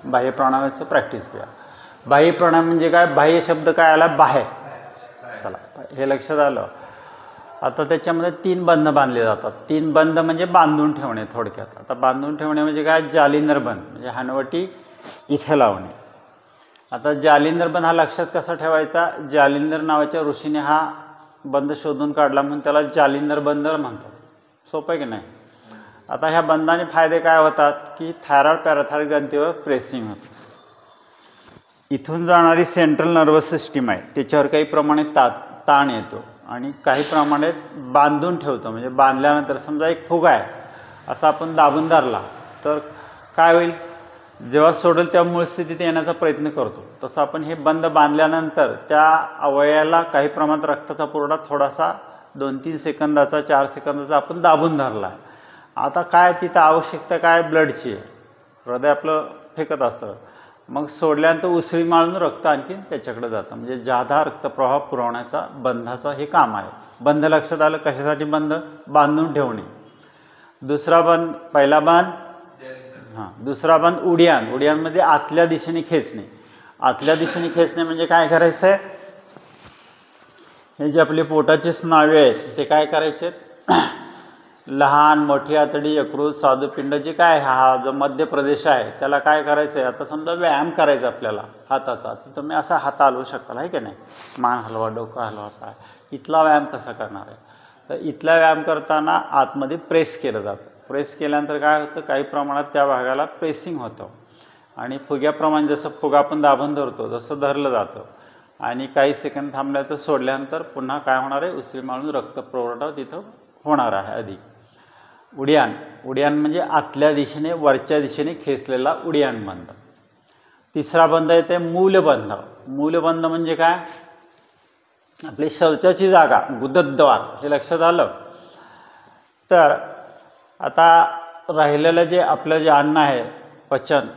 बाह्य प्राणायामाचं प्रॅक्टिस करूया. बाह्य प्राणायाम म्हणजे काय? बाह्य शब्द काय आला? बाहेर. चला हे लक्षात आलं. आता त्याच्यामध्ये 3 बंध बांधले जातात. 3 बंध म्हणजे बांधून ठेवणे थोडक्यात. आता बांधून ठेवणे म्हणजे काय? जालिंदर बंध म्हणजे हनवटी इथे लावणे. आता जालिंदर बंध हा लक्षात कसा ठेवायचा? जालिंदर नावाच्या ऋषीने हा बंध शोधून काढला म्हणून त्याला जालिंदर बंध म्हणतात. सोपं आहे की नाही? आता ह्या बंधाने फायदे काय होतात की थायरॉइड पॅराथायरॉइड ग्रंथीवर प्रेसिंग होतं. इथून जाणारी सेंट्रल नर्वस सिस्टीम आहे त्याच्यावर काही प्रमाणे ताण येतो आणि काही प्रमाणात बांधून ठेवतो. म्हणजे बांधल्यानंतर समजा एक फुगा आहे असा आपण दाबून धरला तर काय होईल? जेव्हा सोडेल तेव्हा मूळ स्थितीत येण्याचा प्रयत्न करतो. तसं आपण हे बंध बांधल्यानंतर त्या अवयवाला काही प्रमाणात रक्ताचा पुरवठा थोडासा 2-3 सेकंदाचा 4 सेकंदाचा आपण दाबून धरला आहे. आता काय तिथं आवश्यकता काय? ब्लडची आहे. हृदय आपलं फेकत असतं. मग सोडल्यानंतर उसळी मारून रक्त आणखी त्याच्याकडे जातं. म्हणजे जादा रक्तप्रवाह पुरवण्याचा बंधाचं हे काम आहे. बंध लक्षात आलं? कशासाठी बंध? बांधून ठेवणे. दुसरा बंध, पहिला बंध दुसरा बंध उड्डाण. उड्डाणमध्ये आतल्या दिशेने खेचणे. आतल्या दिशेने खेचणे म्हणजे काय करायचं आहे? हे जे आपले पोटाचे स्नायू आहेत ते काय करायचे? लहान मोठी आतडी यकृत स्वादुपिंड जे काय हा जो मध्य प्रदेश आहे त्याला काय करायचं आहे? आता समजा व्यायाम करायचा आपल्याला हाताचा, तर तुम्ही असा हात हलवू शकाल आहे की नाही? मान हलवा, डोकं हलवा. काय इथला व्यायाम कसा करणार आहे? तर इथला व्यायाम करताना आतमध्ये प्रेस केलं जातं. प्रेस केल्यानंतर काय होतं? काही प्रमाणात त्या भागाला प्रेसिंग होतं आणि फुग्याप्रमाणे जसं फुगा आपण दाबून धरतो तसं धरलं जातं आणि काही सेकंद थांबल्यानंतर सोडल्यानंतर पुन्हा काय होणार आहे? उसळी मारून रक्तपुरवठा तिथं होणार आहे अधिक. उड्डाण. उड्डाण म्हणजे आतल्या दिशेने वरच्या दिशेने खेचलेला उड्डाण बंध. तिसरा बंध येते मूलबंध. मूलबंध म्हणजे काय? आपली शौचाची जागा गुदद्वार. हे लक्षात आलं? तर आता राहिलेलं जे आपलं जे अन्न आहे पचन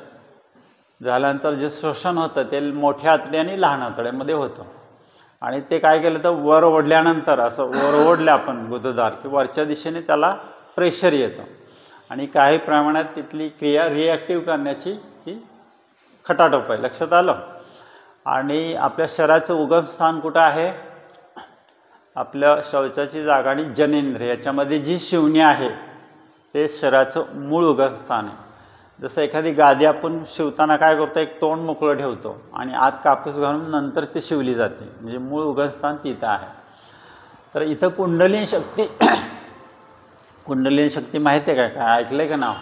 झाल्यानंतर जे शोषण होतं ते मोठ्या आतडी आणि लहान आतड्यामध्ये होतं आणि ते काय केलं तर वर ओढल्यानंतर असं वर ओढलं आपण गुदद्वार की वरच्या दिशेने त्याला प्रेशर येतं आणि काही प्रमाणात तिथली क्रिया रिॲक्टिव्ह करण्याची ही खटाटोप आहे. लक्षात आलं? आणि आपल्या शरीराचं उगमस्थान कुठं आहे? आपल्या शौचाची जागा आणि जनेंद्र याच्यामध्ये जी शिवणी आहे ते शरीराचं मूळ उगमस्थान आहे. जसं एखादी गादी आपण शिवताना काय करतो? एक तोंड मोकळं ठेवतो आणि आत कापूस घालून नंतर ते शिवली जाते. म्हणजे मूळ उगमस्थान तिथं आहे. तर इथं कुंडलिनी शक्ती कुंडलिनी शक्ती माहिती आहे काय? ऐकलं आहे का नाव?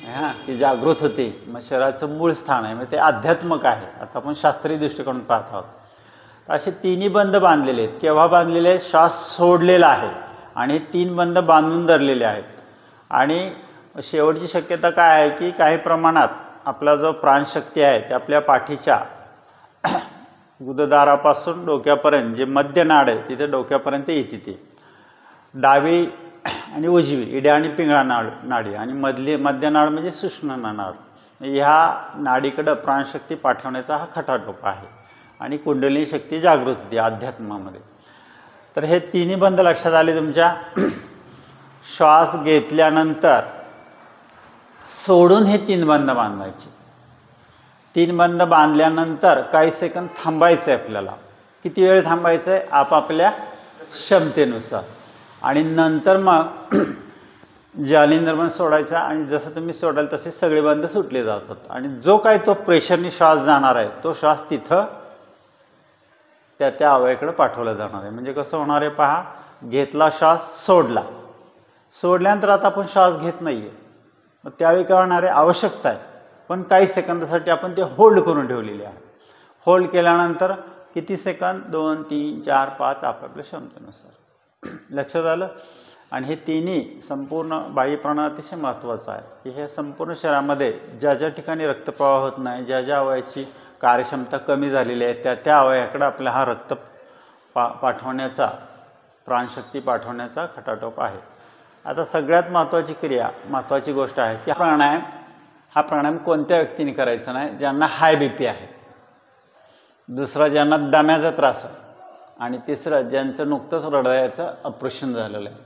हां, ती जागृत होते. मग शरीराचं मूळ स्थान आहे. मग ते आध्यात्मक आहे. आता आपण शास्त्रीय दृष्टिकोन पाहत आहोत. असे 3 बंध बांधलेले आहेत. केव्हा बांधलेले आहेत? श्वास सोडलेला आहे आणि 3 बंध बांधून धरलेले आहेत. आणि शेवटची शक्यता काय आहे की काही प्रमाणात आपला जो प्राणशक्ती आहे ते आपल्या पाठीच्या गुदद्वारापासून डोक्यापर्यंत जे मध्य नाड आहे तिथे डोक्यापर्यंत येते. ती डावी आणि उजवी इड्या आणि पिंगळा नाडी आणि मध्य नाड म्हणजे सूक्ष्म नाड. ह्या नाडीकडं प्राणशक्ती पाठवण्याचा हा खटाटोप आहे आणि कुंडलिनी शक्ती जागृत होती अध्यात्मामध्ये. तर हे 3 बंध लक्षात आले तुमच्या. श्वास घेतल्यानंतर सोडून हे 3 बंध बांधायचे. 3 बंध बांधल्यानंतर काही सेकंद थांबायचं आहे आपल्याला. किती वेळ थांबायचं आहे? आपापल्या क्षमतेनुसार. आणि नंतर मग जालिंदर बंध सोडायचा आणि जसं तुम्ही सोडाल तसे सगळे बंध सुटले जातात आणि जो काय तो प्रेशरने श्वास जाणार आहे तो श्वास तिथं त्या अवयवाकडे पाठवला जाणार आहे. म्हणजे कसं होणार आहे पहा? घेतला श्वास, सोडल्यानंतर आता आपण श्वास घेत नाही आहे. मग त्यावेळी काय होणार आहे? आवश्यकता आहे पण काही सेकंदासाठी आपण ते होल्ड करून ठेवलेले आहे. होल्ड केल्यानंतर किती सेकंद? 2, 3, 4, 5 आपापल्या क्षमतेनुसार. लक्षात आलं? आणि हे 3ही संपूर्ण बाह्य प्राणायाम अतिशय महत्त्वाचं आहे की हे संपूर्ण शरीरामध्ये ज्या ज्या ठिकाणी रक्तप्रवाह होत नाही, ज्या ज्या अवयवाची कार्यक्षमता कमी झालेली आहे त्या अवयवाकडे आपला हा रक्त पाठवण्याचा प्राणशक्ती पाठवण्याचा खटाटोप आहे. आता सगळ्यात महत्त्वाची गोष्ट आहे की हा प्राणायाम कोणत्या व्यक्तीने करायचा नाही? ज्यांना हाय BP आहे, दुसरा ज्यांना दम्याचा त्रास आहे आणि तिसरं ज्यांचं नुकतंच हृदयाचं ऑपरेशन झालेलं आहे,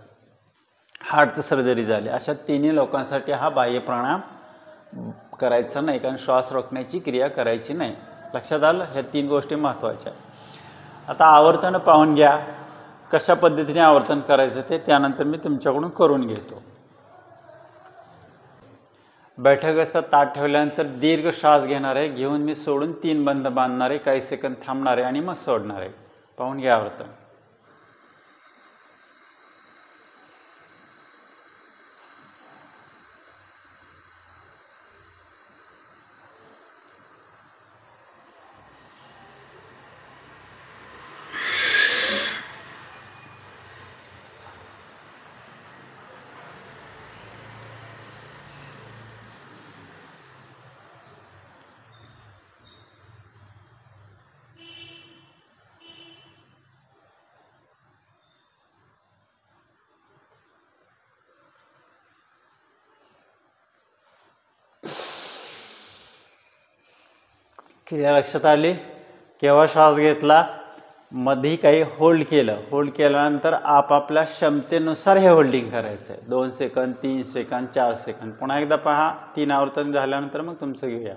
हार्टचं सर्जरी झाली, अशा 3 लोकांसाठी हा बाह्य प्राणायाम करायचं नाही, कारण श्वास रोखण्याची क्रिया करायची नाही. लक्षात आलं? ह्या 3 गोष्टी महत्त्वाच्या आहेत. आता आवर्तन पाहून घ्या, कशा पद्धतीने आवर्तन करायचं ते त्यानंतर मी तुमच्याकडून करून घेतो. बैठक असता ताट ठेवल्यानंतर दीर्घ श्वास घेणार आहे, घेऊन मी सोडून 3 बंद बांधणार आहे, काही सेकंद थांबणार आहे आणि मग सोडणार आहे. पाहून घ्या आवर्तन. क्रिया लक्षात आली? केव्हा श्वास घेतला, मध्ये काही होल्ड केलं, होल्ड केल्यानंतर आपापल्या क्षमतेनुसार हे होल्डिंग करायचं आहे. 2 सेकंद, 3 सेकंद, 4 सेकंद. पुन्हा एकदा पहा. 3 आवर्तन झाल्यानंतर मग तुमचं घेऊया.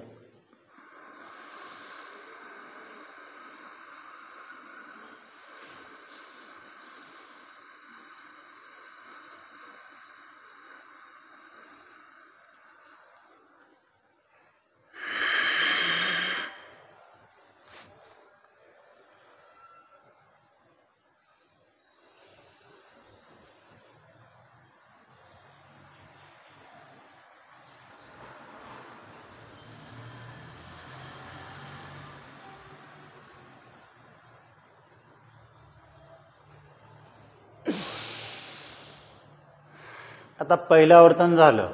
आता पहिलं आवर्तन झालं,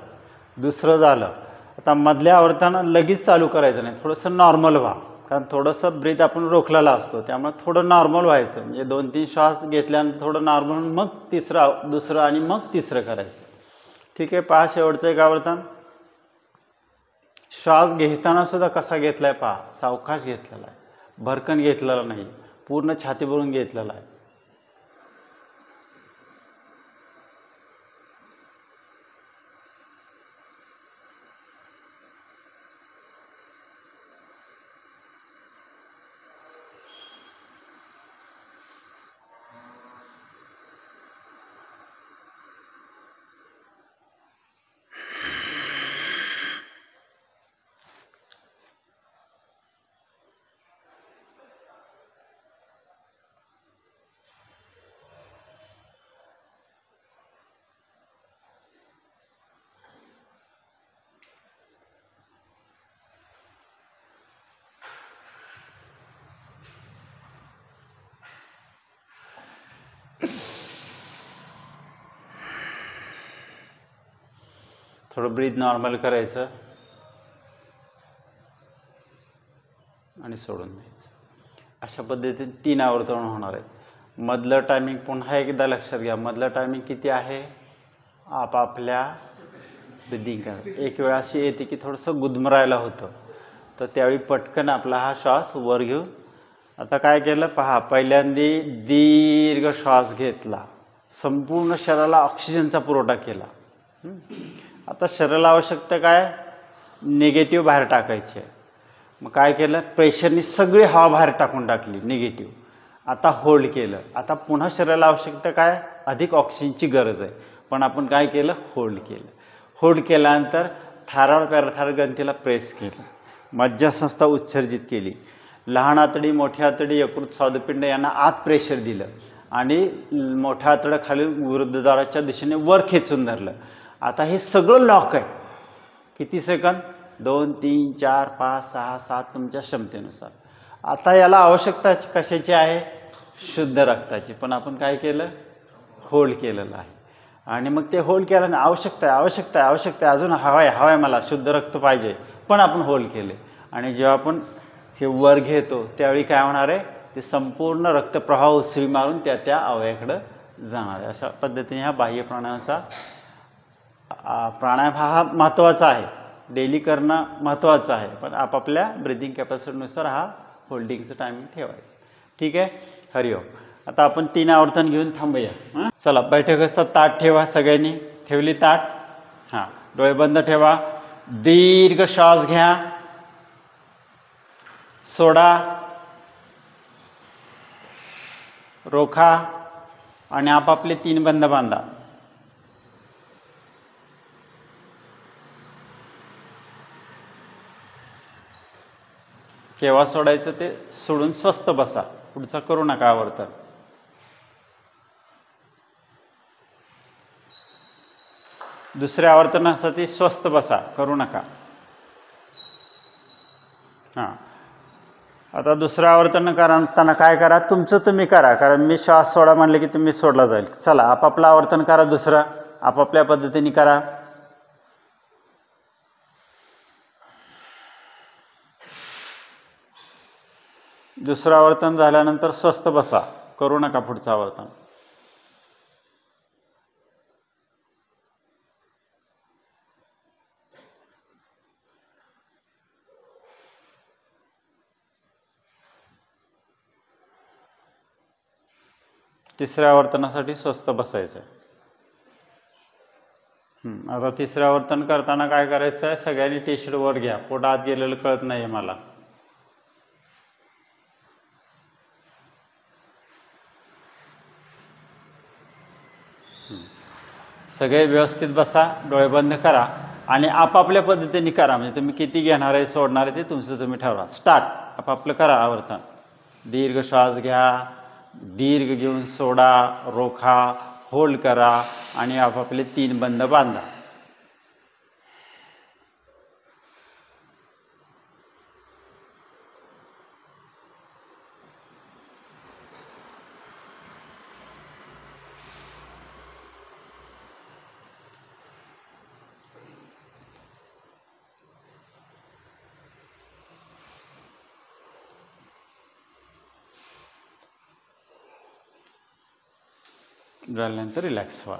दुसरं झालं. आता मधल्या आवर्तन लगेच चालू करायचं नाही, थोडंसं नॉर्मल व्हा, कारण थोडंसं ब्रीथ आपण रोखलेला असतो, त्यामुळे थोडं नॉर्मल व्हायचं. म्हणजे 2-3 श्वास घेतल्यानंतर थोडं नॉर्मल, मग दुसरं आणि मग तिसरं करायचं. ठीक आहे? पहा शेवटचं एक आवर्तन. श्वास घेताना सुद्धा कसा घेतलाय पहा, सावकाश घेतलेला आहे, भरकन घेतलेला नाही, पूर्ण छाती भरून घेतलेला आहे. थोडं ब्रीथ नॉर्मल करायचं आणि सोडून द्यायचं. अशा पद्धतीने 3 आवर्तन होणार आहे. मधलं टायमिंग पुन्हा एकदा लक्षात घ्या. मधलं टायमिंग किती आहे? आपापल्या ब्रीदिंग करा. एक वेळ अशी येते की थोडंसं गुदमरायला होतं, तर त्यावेळी पटकन आपला हा श्वास वर घेऊन. आता काय केलं पहा, पहिल्यांदा दीर्घ श्वास घेतला, संपूर्ण शरीराला ऑक्सिजनचा पुरवठा केला. आता शरीराला आवश्यकता काय? निगेटिव्ह बाहेर टाकायची आहे. मग काय केलं? प्रेशरनी सगळी हवा बाहेर टाकून टाकली निगेटिव्ह. आता होल्ड केलं. आता पुन्हा शरीराला आवश्यकता काय? अधिक ऑक्सिजनची गरज आहे, पण आपण काय केलं? होल्ड केलं. होल्ड केल्यानंतर थायरॉइड पॅराथायरॉइड ग्रंथीला प्रेस केलं, मज्जासंस्था उत्सर्जित केली, लहान आतडी, मोठी आतडी, यकृत, स्वादुपिंड यांना आत प्रेशर दिलं आणि मोठ्या आतड्याखाली गुरुद्वाराच्या दिशेने वर खेचून धरलं. आता हे सगळं लॉक आहे. किती सेकंद? 2, 3, 4, 5, 6, 7 तुमच्या क्षमतेनुसार. आता याला आवश्यकता कशाची आहे? शुद्ध रक्ताची. पण आपण काय केलं? होल्ड केलेलं आहे. आणि मग ते होल्ड केल्याने आवश्यकता आहे, अजून हवं आहे मला शुद्ध रक्त पाहिजे, पण आपण होल्ड केले. आणि जेव्हा आपण हे वर घेतो त्यावेळी काय होणार आहे? ते संपूर्ण रक्तप्रवाह उसळी मारून त्या अवयवाकडे जाणार आहे. अशा पद्धतीने हा बाह्य प्राणायामाचा प्राणायाम हा महत्त्वाचा आहे, डेली करणं महत्त्वाचं आहे, पण आपापल्या ब्रिदिंग कॅपॅसिटीनुसार हा होल्डिंगचं टायमिंग ठेवायचं. ठीक आहे? हरिओम. आता आपण 3 आवर्तन घेऊन थांबूया. चला, बैठक असतात ताट ठेवा. सगळ्यांनी ठेवली ताट? हां. डोळे बंद ठेवा. दीर्घ श्वास घ्या, सोडा, रोखा आणि आपापले 3 बंद बांधा. केव्हा सोडायचं ते सोडून स्वस्थ बसा. पुढचा करू नका आवर्तन. दुसऱ्या आवर्तनासाठी स्वस्थ बसा, करू नका. हां, आता दुसरं आवर्तन करताना काय करा, तुमचं तुम्ही करा, कारण मी श्वास सोडा म्हणले की तुम्ही सोडला जाईल. चला आपापलं आवर्तन करा, दुसरं आपापल्या पद्धतीने करा. दुसरं आवर्तन झाल्यानंतर स्वस्थ बसा, करू नका पुढचं आवर्तन. तिसऱ्या आवर्तनासाठी स्वस्थ बसायचं. आता तिसरं आवर्तन करताना काय करायचं आहे, सगळ्यांनी टी-शर्ट वर घ्या. पोट आत गेलेलं कळत नाही मला. सगळे व्यवस्थित बसा, डोळे बंद करा आणि आपापल्या पद्धतीने करा. म्हणजे तुम्ही किती घेणार आहे, सोडणार आहे ते तुमचं तुम्ही ठरवा. स्टार्ट. आपापलं करा आवर्तन. दीर्घ श्वास घ्या, दीर्घ घेऊन सोडा, रोखा, होल्ड करा आणि आपापले 3 बंद बांधा. झाल्यानंतर रिलॅक्स व्हा.